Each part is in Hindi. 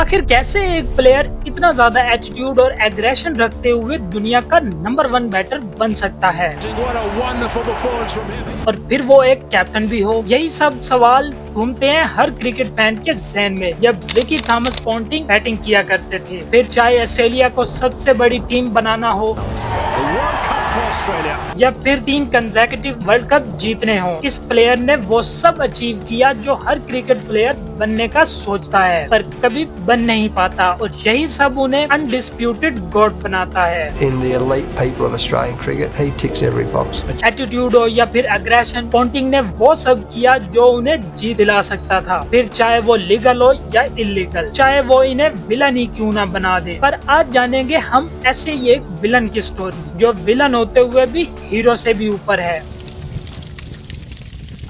आखिर कैसे एक प्लेयर इतना ज्यादा एटीट्यूड और एग्रेशन रखते हुए दुनिया का नंबर 1 बैटर बन सकता है और फिर वो एक कैप्टन भी हो। यही सब सवाल घूमते हैं हर क्रिकेट फैन के ज़हन में जब रिकी थॉमस पॉन्टिंग बैटिंग किया करते थे। फिर चाहे ऑस्ट्रेलिया को सबसे बड़ी टीम बनाना हो या फिर 3 कंसेक्यूटिव वर्ल्ड कप जीतने हो, इस प्लेयर ने वो सब अचीव किया जो हर क्रिकेट प्लेयर बनने का सोचता है पर कभी बन नहीं पाता, और यही सब उन्हें अनडिस्प्यूटेड गॉड बनाता है। In the elite people of Australian cricket, he ticks every box. Attitude हो या फिर अग्रेशन, पॉन्टिंग ने वो सब किया जो उन्हें जीत दिला सकता था, फिर चाहे वो लीगल हो या इलीगल, चाहे वो इन्हें विलन ही क्यों ना बना दे। पर आज जानेंगे हम ऐसे ही एक विलन की स्टोरी जो विलन होते हुए भी हीरो से भी ऊपर है।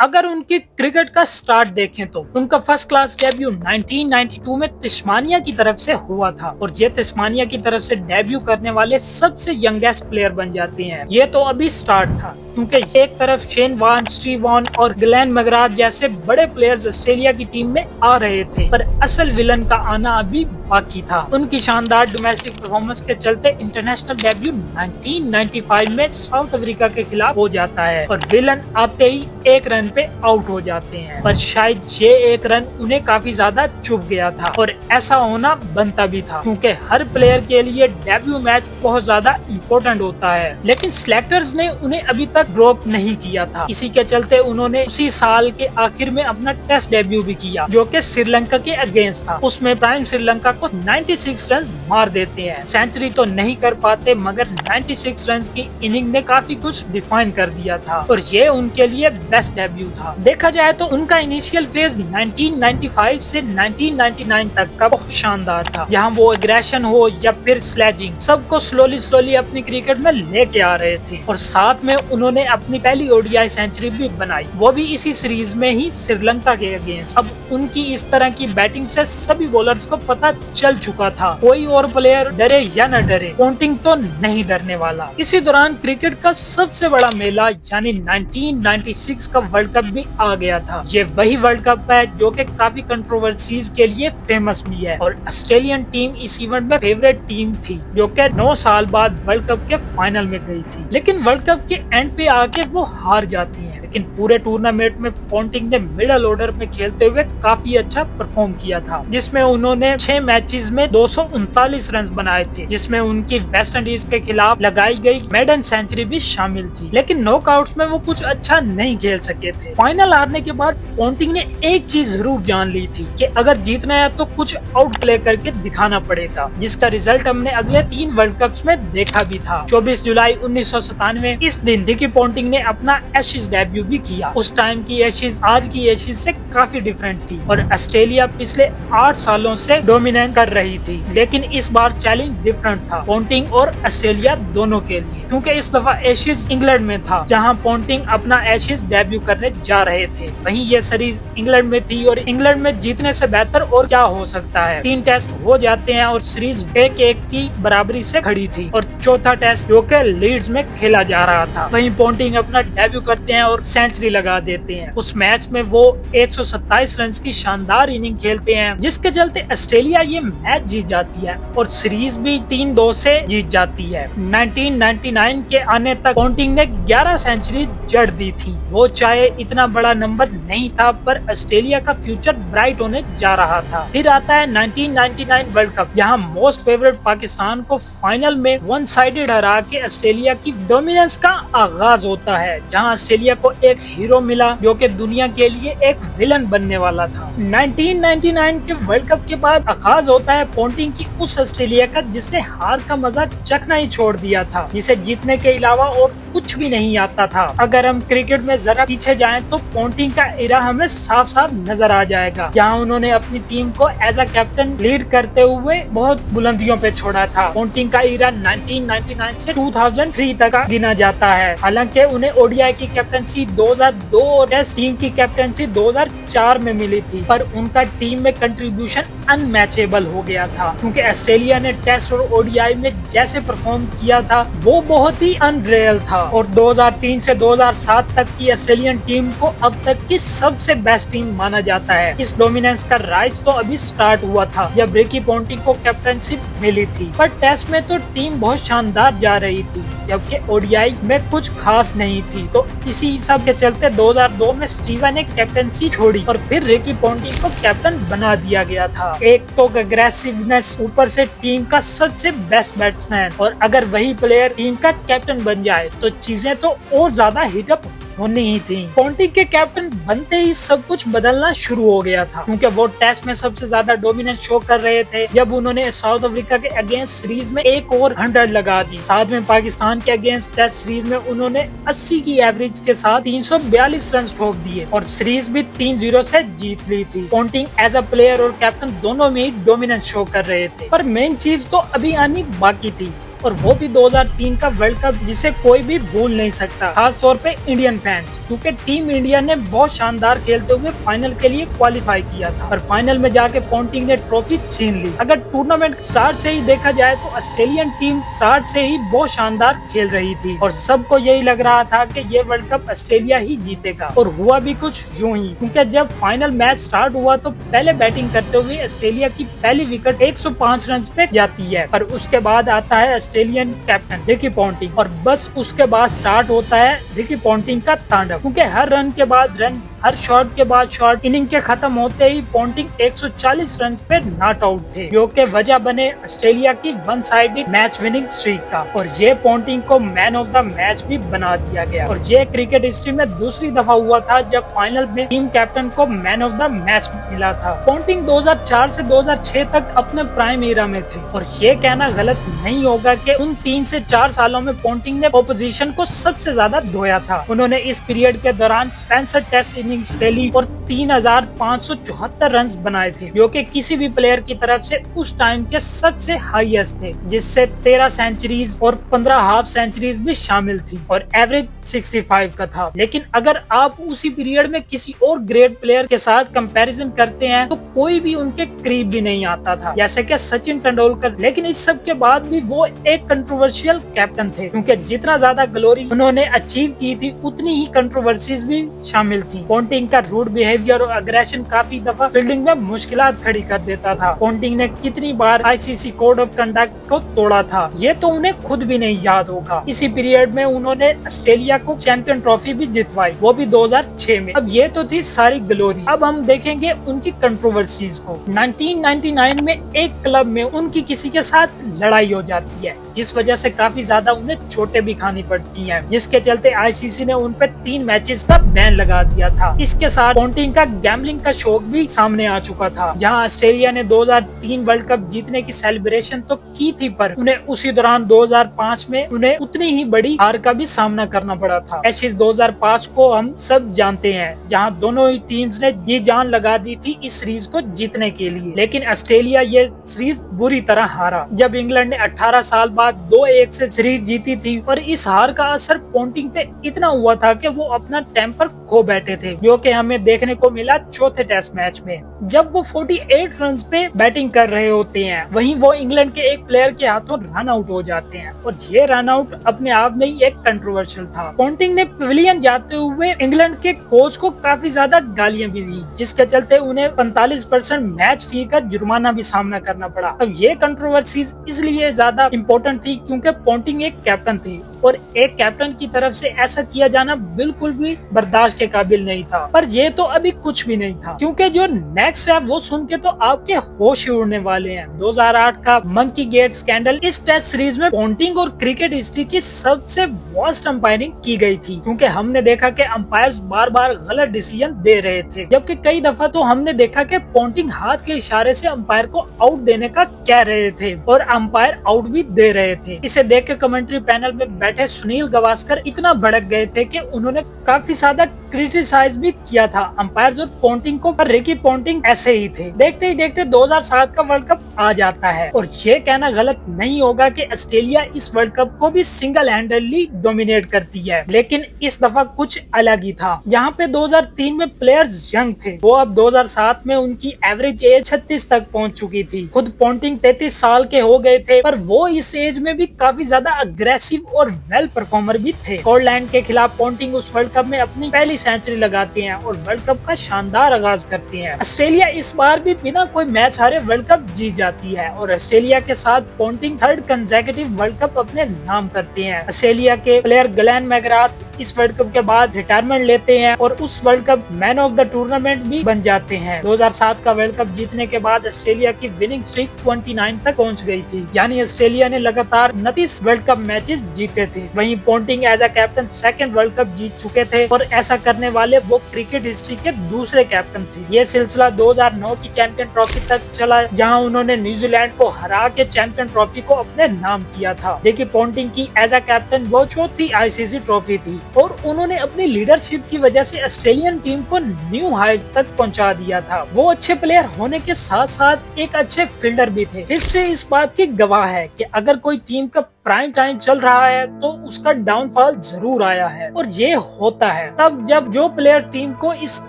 अगर उनकी क्रिकेट का स्टार्ट देखें तो उनका फर्स्ट क्लास डेब्यू 1992 में तस्मानिया की तरफ से हुआ था, और ये तस्मानिया की तरफ से डेब्यू करने वाले सबसे यंगेस्ट प्लेयर बन जाते हैं। ये तो अभी स्टार्ट था, क्योंकि एक तरफ शेन वॉर्न, स्टीव वॉन और ग्लेन मैकग्राथ जैसे बड़े प्लेयर्स ऑस्ट्रेलिया की टीम में आ रहे थे, पर असल विलन का आना अभी बाकी था। उनकी शानदार डोमेस्टिक परफॉर्मेंस के चलते इंटरनेशनल डेब्यू 1995 में साउथ अफ्रीका के खिलाफ हो जाता है और विलन आते ही 1 रन पे आउट हो जाते हैं, पर शायद ये 1 रन उन्हें काफी ज्यादा चुभ गया था, और ऐसा होना बनता भी था क्योंकि हर प्लेयर के लिए डेब्यू मैच बहुत ज्यादा इम्पोर्टेंट होता है। लेकिन सिलेक्टर्स ने उन्हें अभी तक ड्रॉप नहीं किया था, इसी के चलते उन्होंने उसी साल के आखिर में अपना टेस्ट डेब्यू भी किया जो कि श्रीलंका के अगेंस्ट था। उसमें प्राइम श्रीलंका को 96 रन मार देते हैं। सेंचुरी तो नहीं कर पाते, मगर 96 रन की इनिंग ने काफी कुछ डिफाइन कर दिया था, और ये उनके लिए बेस्ट डेब्यू था। देखा जाए तो उनका इनिशियल फेज 1995 से 1999 तक का बहुत शानदार था, जहां वो एग्रेशन हो या फिर स्लेजिंग, सबको स्लोली अपनी क्रिकेट में लेके आ रहे थे, और साथ में उन्होंने अपनी पहली ओडीआई सेंचुरी भी बनाई, वो भी इसी सीरीज में ही श्रीलंका के अगेंस्ट। अब उनकी इस तरह की बैटिंग से सभी बॉलर्स को पता चल चुका था, कोई और प्लेयर डरे या न डरे, पॉन्टिंग तो नहीं डरने वाला। इसी दौरान क्रिकेट का सबसे बड़ा मेला यानी 1996 का वर्ल्ड कप भी आ गया था। ये वही वर्ल्ड कप है जो कि काफी कंट्रोवर्सीज के लिए फेमस भी है, और ऑस्ट्रेलियन टीम इस इवेंट में फेवरेट टीम थी जो कि 9 साल बाद वर्ल्ड कप के फाइनल में गई थी। लेकिन वर्ल्ड कप के एंड पे आके वो हार जाती हैं। लेकिन पूरे टूर्नामेंट में पॉन्टिंग ने मिडल ऑर्डर में खेलते हुए काफी अच्छा परफॉर्म किया था, जिसमें उन्होंने 6 मैचेस में 239 रन बनाए थे, जिसमें उनकी वेस्ट इंडीज के खिलाफ लगाई गई मेडन सेंचुरी भी शामिल थी। लेकिन नॉकआउट्स में वो कुछ अच्छा नहीं खेल सके थे। फाइनल हारने के बाद पॉन्टिंग ने एक चीज जरूर जान ली थी कि अगर जीतना है तो कुछ आउट प्ले करके दिखाना पड़ेगा, जिसका रिजल्ट हमने अगले 3 वर्ल्ड कप्स में देखा भी था। 24 जुलाई 1997 इस दिन रिकी पॉन्टिंग ने अपना एशेज डेब्यू भी किया। उस टाइम की एशेज आज की एशेज से काफी डिफरेंट थी, और ऑस्ट्रेलिया पिछले 8 सालों से डोमिनेट कर रही थी। लेकिन इस बार चैलेंज डिफरेंट था पॉन्टिंग और ऑस्ट्रेलिया दोनों के लिए, क्योंकि इस दफा एशेज इंग्लैंड में था, जहां पॉन्टिंग अपना एशेज डेब्यू करने जा रहे थे। वहीं ये सीरीज इंग्लैंड में थी, और इंग्लैंड में जीतने से बेहतर और क्या हो सकता है। 3 टेस्ट हो जाते हैं और सीरीज 1-1 की बराबरी से खड़ी थी, और चौथा टेस्ट जो कि लीड्स में खेला जा रहा था, वहीं पॉन्टिंग अपना डेब्यू करते हैं और सेंचुरी लगा देते हैं। उस मैच में वो 127 रन की शानदार इनिंग खेलते हैं, जिसके चलते ऑस्ट्रेलिया ये मैच जीत जाती है और सीरीज भी 3-2 से जीत जाती है। 1999 के आने तक पॉन्टिंग ने 11 सेंचुरी जड़ दी थी। वो चाहे इतना बड़ा नंबर नहीं था, पर ऑस्ट्रेलिया का फ्यूचर ब्राइट होने जा रहा था। फिर आता है 1999 वर्ल्ड कप, जहां मोस्ट फेवरेट पाकिस्तान को फाइनल में 1 साइडेड हरा के ऑस्ट्रेलिया की डोमिनेंस का आगाज होता है, जहां ऑस्ट्रेलिया को एक हीरो मिला जो कि दुनिया के लिए एक विलन बनने वाला था। 1999 के वर्ल्ड कप के बाद आगाज होता है पॉन्टिंग की उस ऑस्ट्रेलिया का जिसने हार का मजा चखना ही छोड़ दिया था, जिसे जीतने के अलावा और कुछ भी नहीं आता था। अगर हम क्रिकेट में जरा पीछे जाएं तो पॉन्टिंग का एरा हमें साफ साफ नजर आ जाएगा, जहां उन्होंने अपनी टीम को एज अ कैप्टन लीड करते हुए बहुत बुलंदियों पे छोड़ा था। पॉन्टिंग का एरा 1999 से 2003 तक का गिना जाता है। हालांकि उन्हें ओडीआई की कैप्टनसी 2002 और टेस्ट टीम की कैप्टनसी 2004 में मिली थी, पर उनका टीम में कंट्रीब्यूशन अनमैचेबल हो गया था, क्योंकि ऑस्ट्रेलिया ने टेस्ट और ओडीआई में जैसे परफॉर्म किया था वो बहुत ही अनरियल था। और 2003 से 2007 तक की ऑस्ट्रेलियन टीम को अब तक की सबसे बेस्ट टीम माना जाता है। इस डोमिनेंस का राइज तो अभी स्टार्ट हुआ था जब रिकी पॉन्टिंग को कैप्टनशिप मिली थी, पर टेस्ट में तो टीम बहुत शानदार जा रही थी, जबकि ओडीआई में कुछ खास नहीं थी। तो इसी हिसाब के चलते 2002 में स्टीवन ने कैप्टनसी छोड़ी और फिर रिकी पॉन्टिंग को कैप्टन बना दिया गया था। एक तो अग्रेसिवनेस, ऊपर से टीम का सबसे बेस्ट बैट्समैन, और अगर वही प्लेयर टीम का कैप्टन बन जाए तो चीजें तो और ज्यादा हीटअप होनी ही थी। पॉन्टिंग के कैप्टन बनते ही सब कुछ बदलना शुरू हो गया था, क्योंकि वो टेस्ट में सबसे ज्यादा डोमिनेंस शो कर रहे थे। जब उन्होंने साउथ अफ्रीका के अगेंस्ट सीरीज में एक और 100 लगा दी, साथ में पाकिस्तान के अगेंस्ट टेस्ट सीरीज में उन्होंने 80 की एवरेज के साथ 342 रन ठोक दिए और सीरीज भी 3-0 से जीत ली थी। पॉन्टिंग एज अ प्लेयर और कैप्टन दोनों में ही डोमिनेंस शो कर रहे थे, पर मेन चीज तो अभी आनी बाकी थी, और वो भी 2003 का वर्ल्ड कप, जिसे कोई भी भूल नहीं सकता, खास तौर पे इंडियन फैंस, क्योंकि टीम इंडिया ने बहुत शानदार खेलते हुए फाइनल के लिए क्वालिफाई किया था और फाइनल में जाके पॉन्टिंग ने ट्रॉफी छीन ली। अगर टूर्नामेंट स्टार्ट से ही देखा जाए तो ऑस्ट्रेलियन टीम स्टार्ट से ही बहुत शानदार खेल रही थी और सबको यही लग रहा था कि ये वर्ल्ड कप ऑस्ट्रेलिया ही जीतेगा, और हुआ भी कुछ यूं ही, क्योंकि जब फाइनल मैच स्टार्ट हुआ तो पहले बैटिंग करते हुए ऑस्ट्रेलिया की पहली विकेट 105 रन पे जाती है, पर उसके बाद आता है ऑस्ट्रेलियन कैप्टन रिकी पॉन्टिंग, और बस उसके बाद स्टार्ट होता है रिकी पॉन्टिंग का तांडव, क्योंकि हर रन के बाद रन, हर शॉट के बाद शॉट, इनिंग के खत्म होते ही पॉन्टिंग 140 रन पे नॉट आउट थे, जो कि वजह बने ऑस्ट्रेलिया की one sided match winning streak का, और ये पॉन्टिंग को मैन ऑफ द मैच भी बना दिया गया। और ये क्रिकेट हिस्ट्री में दूसरी दफा हुआ था जब फाइनल में टीम कैप्टन को मैन ऑफ द मैच मिला था। पॉन्टिंग 2004 से 2006 तक अपने प्राइम एरा में थे, और ये कहना गलत नहीं होगा कि उन 3 से 4 सालों में पॉन्टिंग ने ऑपोजिशन को सबसे ज्यादा धोया था। उन्होंने इस पीरियड के दौरान 65 टेस्ट इनिंग्स खेली और 3574 रन बनाए थे, जो कि किसी भी प्लेयर की तरफ से उस टाइम के सबसे हाईएस्ट थे, जिससे 13 सेंचुरीज और 15 हाफ सेंचुरीज भी शामिल थी, और एवरेज 65 का था। लेकिन अगर आप उसी पीरियड में किसी और ग्रेट प्लेयर के साथ कंपैरिजन करते हैं तो कोई भी उनके करीब भी नहीं आता था, जैसे कि सचिन तेंदुलकर। लेकिन इस सब के बाद भी वो एक कंट्रोवर्शियल कैप्टन थे, क्योंकि जितना ज्यादा ग्लोरी उन्होंने अचीव की थी उतनी ही कंट्रोवर्सीज भी शामिल थी। पॉन्टिंग का रूड बिहेवियर और अग्रेशन काफी दफा फील्डिंग में मुश्किलात खड़ी कर देता था। पॉन्टिंग ने कितनी बार आईसीसी कोड ऑफ कंडक्ट को तोड़ा था ये तो उन्हें खुद भी नहीं याद होगा। इसी पीरियड में उन्होंने ऑस्ट्रेलिया को चैंपियन ट्रॉफी भी जितवाई, वो भी 2006 में। अब ये तो थी सारी ग्लोरी, अब हम देखेंगे उनकी कंट्रोवर्सीज को। 1999 में एक क्लब में उनकी किसी के साथ लड़ाई हो जाती है, जिस वजह से काफी ज्यादा उन्हें चोटें भी खानी पड़ती हैं, जिसके चलते आईसीसी ने उन पे 3 मैचेस का बैन लगा दिया था। इसके साथ पॉन्टिंग का गैम्बलिंग का शौक भी सामने आ चुका था। जहां ऑस्ट्रेलिया ने 2003 वर्ल्ड कप जीतने की सेलिब्रेशन तो की थी, पर उन्हें उसी दौरान 2005 में उन्हें उतनी ही बड़ी हार का भी सामना करना पड़ा था। एशेज 2005 को हम सब जानते हैं, जहां दोनों ही टीम्स ने जी जान लगा दी थी इस सीरीज को जीतने के लिए, लेकिन ऑस्ट्रेलिया ये सीरीज बुरी तरह हारा। जब इंग्लैंड ने 18 साल बाद 2-1 से सीरीज जीती थी, और इस हार का असर पॉन्टिंग पे इतना हुआ था कि वो अपना टेम्पर खो बैठे थे, जो कि हमें देखने को मिला चौथे टेस्ट मैच में, जब वो 48 रन पे बैटिंग कर रहे होते हैं। वहीं वो इंग्लैंड के एक प्लेयर के हाथों रन आउट हो जाते हैं, और ये रन आउट अपने आप में ही एक कंट्रोवर्शियल था। पॉन्टिंग ने पवेलियन जाते हुए इंग्लैंड के कोच को काफी ज्यादा गालियां भी दी, जिसके चलते उन्हें 45% मैच फी का जुर्माना भी सामना करना पड़ा। अब ये कंट्रोवर्सीज इसलिए ज्यादा इम्पोर्टेंट थी क्योंकि पॉन्टिंग एक कैप्टन थी, और एक कैप्टन की तरफ से ऐसा किया जाना बिल्कुल भी बर्दाश्त के काबिल नहीं था। पर ये तो अभी कुछ भी नहीं था, क्योंकि जो नेक्स्ट है वो सुन के तो आपके होश ही उड़ने वाले हैं। 2008 का मंकी गेट स्कैंडल, इस टेस्ट सीरीज में पॉन्टिंग और क्रिकेट हिस्ट्री की सबसे वर्स्ट अंपायरिंग की गई थी, क्योंकि हमने देखा कि अंपायर्स बार बार गलत डिसीजन दे रहे थे, जबकि कई दफा तो हमने देखा कि पॉन्टिंग हाथ के इशारे से अंपायर को आउट देने का कह रहे थे और अंपायर आउट भी दे रहे थे। इसे देख के कमेंट्री पैनल में बैठे सुनील गावस्कर इतना भड़क गए थे कि उन्होंने काफी ज्यादा क्रिटिसाइज भी किया था अंपायर्स और पॉन्टिंग को। पर रिकी पॉन्टिंग पॉन्टिंग ऐसे ही थे। देखते ही देखते 2007 का वर्ल्ड कप आ जाता है और ये कहना गलत नहीं होगा कि ऑस्ट्रेलिया इस वर्ल्ड कप को भी सिंगल हैंडली डोमिनेट करती है, लेकिन इस दफा कुछ अलग ही था। यहाँ पे 2003 में प्लेयर्स यंग थे, वो अब 2007 में उनकी एवरेज एज 36 तक पहुंच चुकी थी। खुद पॉन्टिंग 33 साल के हो गए थे, पर वो इस एज में भी काफी ज्यादा अग्रेसिव और वेल परफॉर्मर भी थे। स्कॉटलैंड के खिलाफ पॉन्टिंग उस वर्ल्ड कप में अपनी पहली सेंचुरी लगाते हैं और वर्ल्ड कप का शानदार आगाज करते हैं। ऑस्ट्रेलिया इस बार भी बिना कोई मैच हारे वर्ल्ड कप जीत जाती है और ऑस्ट्रेलिया के साथ Ponting third consecutive world cup अपने नाम करते हैं। ऑस्ट्रेलिया के प्लेयर ग्लेन मैकग्राथ इस वर्ल्ड कप के बाद रिटायरमेंट लेते हैं और उस world cup man of the tournament भी बन जाते हैं। 2007 का वर्ल्ड कप जीतने के बाद ऑस्ट्रेलिया की विनिंग स्ट्रीक 29 तक पहुंच गई थी, यानी ऑस्ट्रेलिया ने लगातार 29 वर्ल्ड कप मैचेस जीते थे। वहीं Ponting as a captain second world cup जीत चुके थे और ऐसा करने वाले वो क्रिकेट हिस्ट्री के दूसरे कैप्टन थे। ये सिलसिला 2009 की चैंपियन ट्रॉफी तक चला, जहां उन्होंने न्यूजीलैंड को हरा के चैंपियन ट्रॉफी को अपने नाम किया था। देखिए पॉन्टिंग की एज अ कैप्टन वो चौथी आईसीसी ट्रॉफी थी और उन्होंने अपनी लीडरशिप की वजह से ऑस्ट्रेलियन टीम को न्यू हाइट तक पहुंचा दिया था। वो अच्छे प्लेयर होने के साथ साथ एक अच्छे फील्डर भी थे। हिस्ट्री इस बात की गवाह है कि अगर कोई टीम का प्राइम टाइम चल रहा है तो उसका डाउनफॉल जरूर आया है, और ये होता है तब जब जो प्लेयर टीम को इस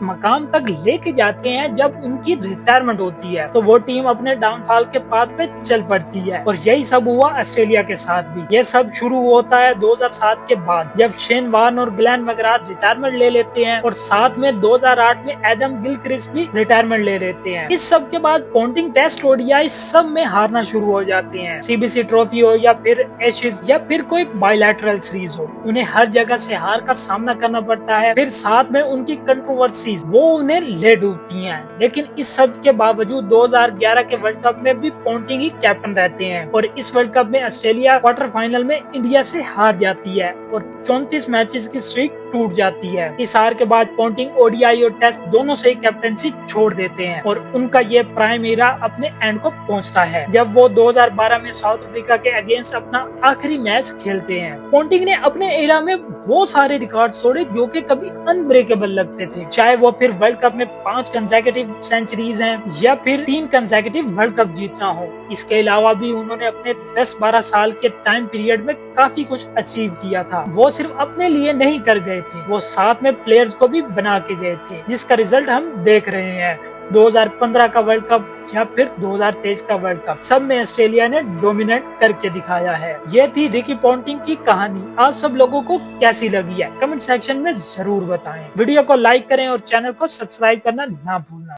मकाम तक लेके जाते हैं, जब उनकी रिटायरमेंट होती है तो वो टीम अपने डाउनफॉल के पाथ पे चल पड़ती है। और यही सब हुआ ऑस्ट्रेलिया के साथ भी। ये सब शुरू होता है 2007 के बाद, जब शेन वॉर्न और ग्लेन मैकग्राथ रिटायरमेंट ले लेते हैं और साथ में 2008 में एडम गिलक्रिस्ट भी रिटायरमेंट ले लेते हैं। इस सब के बाद पॉन्टिंग टेस्ट ओडीआई सब में हारना शुरू हो जाते हैं। सीबीसी ट्रॉफी हो या फिर एशेज या फिर कोई बायलैटरल सीरीज हो, उन्हें हर जगह से हार का सामना करना पड़ता है। फिर साथ में उनकी कंट्रोवर्सीज वो उन्हें ले डूबती हैं। लेकिन इस सब के बावजूद 2011 के वर्ल्ड कप में भी पॉन्टिंग ही कैप्टन रहते हैं और इस वर्ल्ड कप में ऑस्ट्रेलिया क्वार्टर फाइनल में इंडिया से हार जाती है और 34 मैचेस की स्ट्रीक टूट जाती है। इस हार के बाद पॉन्टिंग ओडीआई और टेस्ट दोनों से ही कैप्टनसी छोड़ देते हैं और उनका ये प्राइम एरा अपने एंड को पहुंचता है, जब वो 2012 में साउथ अफ्रीका के अगेंस्ट अपना आखिरी मैच खेलते हैं। पॉन्टिंग ने अपने एरा में वो सारे रिकॉर्ड तोड़े जो कि कभी अनब्रेकेबल लगते थे, चाहे वो फिर वर्ल्ड कप में 5 कंसेक्यूटिव सेंचुरीज हैं या फिर 3 कंसेक्यूटिव वर्ल्ड कप जीतना हो। इसके अलावा भी उन्होंने अपने 10-12 साल के टाइम पीरियड में काफी कुछ अचीव किया था। वो सिर्फ अपने लिए नहीं कर गए थे, वो साथ में प्लेयर्स को भी बना के गए थे, जिसका रिजल्ट हम देख रहे हैं। 2015 का वर्ल्ड कप या फिर 2023 का वर्ल्ड कप, सब में ऑस्ट्रेलिया ने डोमिनेट करके दिखाया है। ये थी रिकी पॉन्टिंग की कहानी। आप सब लोगों को कैसी लगी है कमेंट सेक्शन में जरूर बताएं। वीडियो को लाइक करें और चैनल को सब्सक्राइब करना ना भूलना।